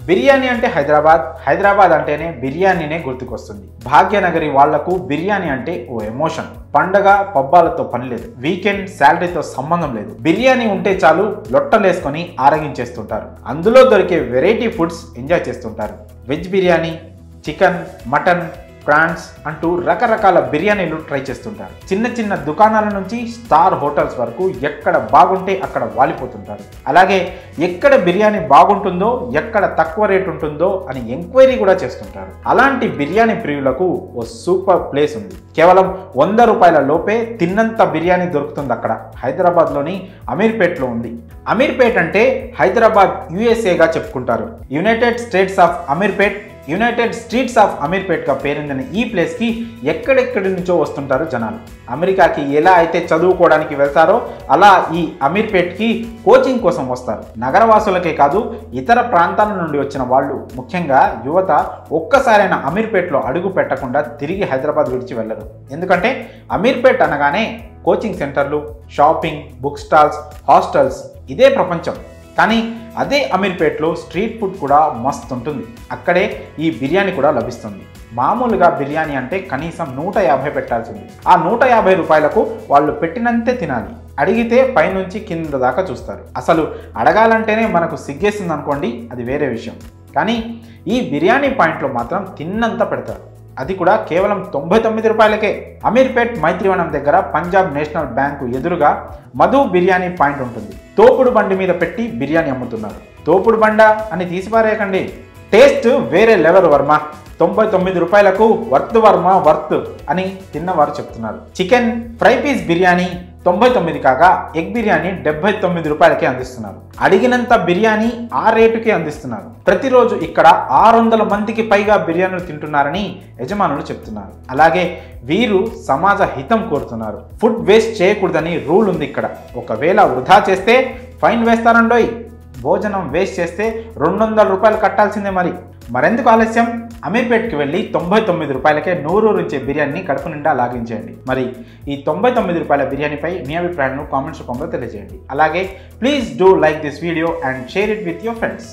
బిర్యానీ అంటే హైదరాబాద్, హైదరాబాద్ అంటేనే బిర్యానీనే గుర్తుకొస్తుంది. భాగ్యనగరి వాళ్లకు బిర్యానీ అంటే ఓ ఎమోషన్. పండగ పబ్బాలతో పని లేదు, వీకెండ్ శాలరీతో సంబంధం లేదు. బిర్యానీ ఉంటే చాలు లొట్టలేసుకొని ఆరగించేస్తుంటారు. అందులో దొరికే వెరైటీ ఫుడ్స్ ఎంజాయ్ చేస్తుంటారు. Veg biryani, chicken, mutton, prawns అంటూ రకరకాల బిర్యానీలు ట్రై చేస్తుంటారు. చిన్న చిన్న దుకాణాల నుంచి స్టార్ హోటల్స్ వరకు ఎక్కడ బాగుంటే అక్కడ వాలిపోతుంటారు. అలాగే ఎక్కడ బిర్యానీ బాగుంటుందో, ఎక్కడ తక్కువ రేట్ ఉంటుందో అని ఎంక్వైరీ కూడా చేస్తుంటారు. అలాంటి బిర్యానీ ప్రియులకు ఓ సూపర్ ప్లేస్ ఉంది. కేవలం 100 రూపాయల లోపే తిన్నంత బిర్యానీ దొరుకుతుంది. అక్కడ హైదరాబాద్లోని అమీర్పేట్లో ఉంది. అమీర్పేట్ అంటే హైదరాబాద్ యుఎస్ఏగా చెప్పుకుంటారు. United States of Ameerpet, United streets of అమీర్పేట్గా పేరొందిన ఈ ప్లేస్కి ఎక్కడెక్కడి నుంచో వస్తుంటారు జనాలు. అమెరికాకి ఎలా అయితే చదువుకోవడానికి వెళ్తారో అలా ఈ అమీర్పేట్కి కోచింగ్ కోసం వస్తారు. నగరవాసులకే కాదు, ఇతర ప్రాంతాల నుండి వచ్చిన వాళ్ళు, ముఖ్యంగా యువత ఒక్కసారైనా అమీర్పేట్లో అడుగు పెట్టకుండా తిరిగి హైదరాబాద్ విడిచి వెళ్ళరు. ఎందుకంటే అమీర్పేట్ అనగానే కోచింగ్ సెంటర్లు, షాపింగ్, బుక్ స్టాల్స్, హాస్టల్స్, ఇదే ప్రపంచం. కానీ అదే అమీర్పేట్లో స్ట్రీట్ ఫుడ్ కూడా మస్తు ఉంటుంది. అక్కడే ఈ బిర్యానీ కూడా లభిస్తుంది. మామూలుగా బిర్యానీ అంటే కనీసం 150 పెట్టాల్సింది. ఆ 150 రూపాయలకు వాళ్ళు పెట్టినంతే తినాలి. అడిగితే పైనుంచి కింద దాకా చూస్తారు. అసలు అడగాలంటేనే మనకు సిగ్గేస్తుంది అనుకోండి, అది వేరే విషయం. కానీ ఈ బిర్యానీ పాయింట్లో మాత్రం తిన్నంత పెడతారు. అది కూడా కేవలం 99 రూపాయలకే. అమీర్పేట్ మైత్రివనం దగ్గర పంజాబ్ నేషనల్ బ్యాంకు ఎదురుగా మధు బిర్యానీ పాయింట్ ఉంటుంది. తోపుడు బండి మీద పెట్టి బిర్యానీ అమ్ముతున్నారు. తోపుడు బండ అని తీసిపారేయకండి, టేస్ట్ వేరే లెవెల్ వర్మ. 99 రూపాయలకు వర్త్ వర్మ, వర్త్ అని తిన్నవారు చెప్తున్నారు. చికెన్ ఫ్రై పీస్ బిర్యానీ 99 కాగా ఎగ్ బిర్యానీ 79 రూపాయలకే అందిస్తున్నారు. అడిగినంత బిర్యానీ ఆ రేటుకే అందిస్తున్నారు. ప్రతిరోజు ఇక్కడ 600 మందికి పైగా బిర్యానీలు తింటున్నారని యజమానులు చెప్తున్నారు. అలాగే వీరు సమాజ హితం కోరుతున్నారు. ఫుడ్ వేస్ట్ చేయకూడదని రూల్ ఉంది ఇక్కడ. ఒకవేళ వృధా చేస్తే ఫైన్ వేస్తారండోయ్. భోజనం వేస్ట్ చేస్తే 200 రూపాయలు కట్టాల్సిందే. మరెందుకు ఆలస్యం? అమీర్పేట్కి వెళ్ళి 99 రూపాయలకే నూరూరించే బిర్యానీని కడుపు నిండా లాగించేయండి. మరి ఈ 99 రూపాయల బిర్యానీపై మీ అభిప్రాయాలను కామెంట్స్ రూపంలో తెలియజేయండి. అలాగే please do like this video and share it with your friends.